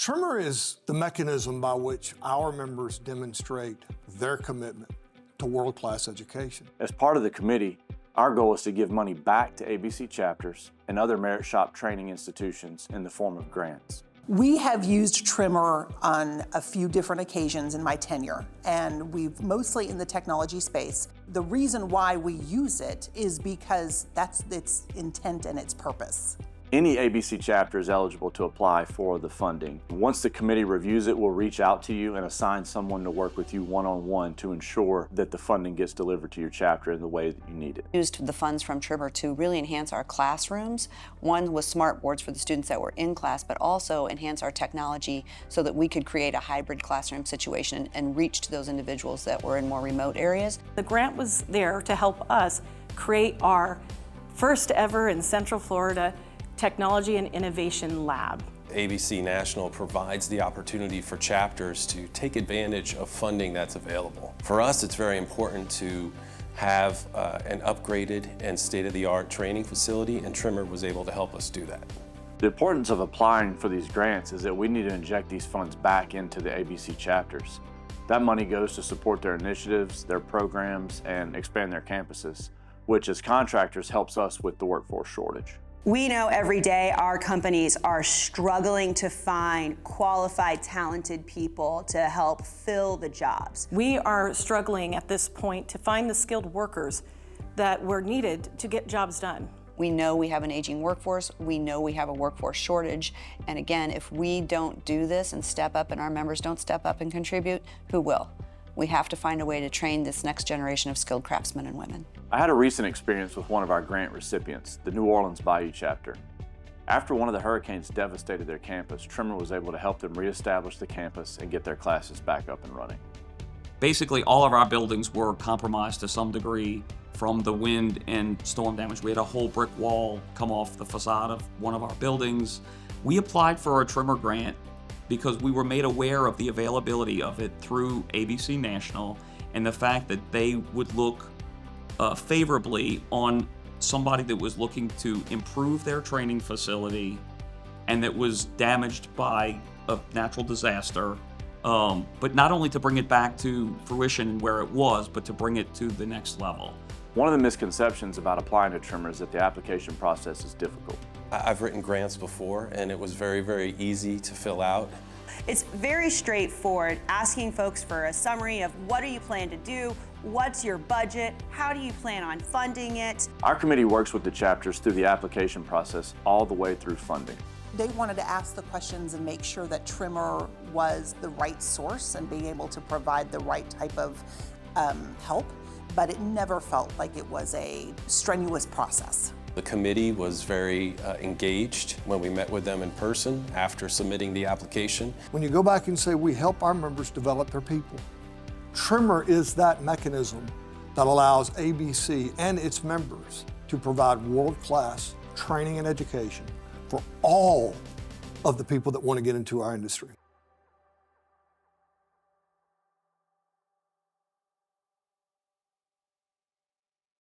Trimmer is the mechanism by which our members demonstrate their commitment to world-class education. As part of the committee, our goal is to give money back to ABC chapters and other Merit Shop training institutions in the form of grants. We have used Trimmer on a few different occasions in my tenure, and we've mostly in the technology space. The reason why we use it is because that's its intent and its purpose. Any ABC chapter is eligible to apply for the funding. Once the committee reviews it, we'll reach out to you and assign someone to work with you one-on-one to ensure that the funding gets delivered to your chapter in the way that you need it. Used the funds from Trimmer to really enhance our classrooms. One was smart boards for the students that were in class, but also enhance our technology so that we could create a hybrid classroom situation and reach to those individuals that were in more remote areas. The grant was there to help us create our first ever in Central Florida Technology and Innovation Lab. ABC National provides the opportunity for chapters to take advantage of funding that's available. For us, it's very important to have an upgraded and state-of-the-art training facility, and Trimmer was able to help us do that. The importance of applying for these grants is that we need to inject these funds back into the ABC chapters. That money goes to support their initiatives, their programs, and expand their campuses, which as contractors helps us with the workforce shortage. We know every day our companies are struggling to find qualified, talented people to help fill the jobs. We are struggling at this point to find the skilled workers that were needed to get jobs done. We know we have an aging workforce. We know we have a workforce shortage. And again, if we don't do this and step up and our members don't step up and contribute, who will? We have to find a way to train this next generation of skilled craftsmen and women. I had a recent experience with one of our grant recipients, the New Orleans Bayou chapter. After one of the hurricanes devastated their campus, Trimmer was able to help them reestablish the campus and get their classes back up and running. Basically, all of our buildings were compromised to some degree from the wind and storm damage. We had a whole brick wall come off the facade of one of our buildings. We applied for a Trimmer grant because we were made aware of the availability of it through ABC National and the fact that they would look favorably on somebody that was looking to improve their training facility and that was damaged by a natural disaster, but not only to bring it back to fruition where it was, but to bring it to the next level. One of the misconceptions about applying to Trimmer is that the application process is difficult. I've written grants before, and it was very, very easy to fill out. It's very straightforward, asking folks for a summary of what do you plan to do, what's your budget, how do you plan on funding it. Our committee works with the chapters through the application process all the way through funding. They wanted to ask the questions and make sure that Trimmer was the right source and being able to provide the right type of help, but it never felt like it was a strenuous process. The committee was very engaged when we met with them in person after submitting the application. When you go back and say we help our members develop their people, Trimmer is that mechanism that allows ABC and its members to provide world-class training and education for all of the people that want to get into our industry.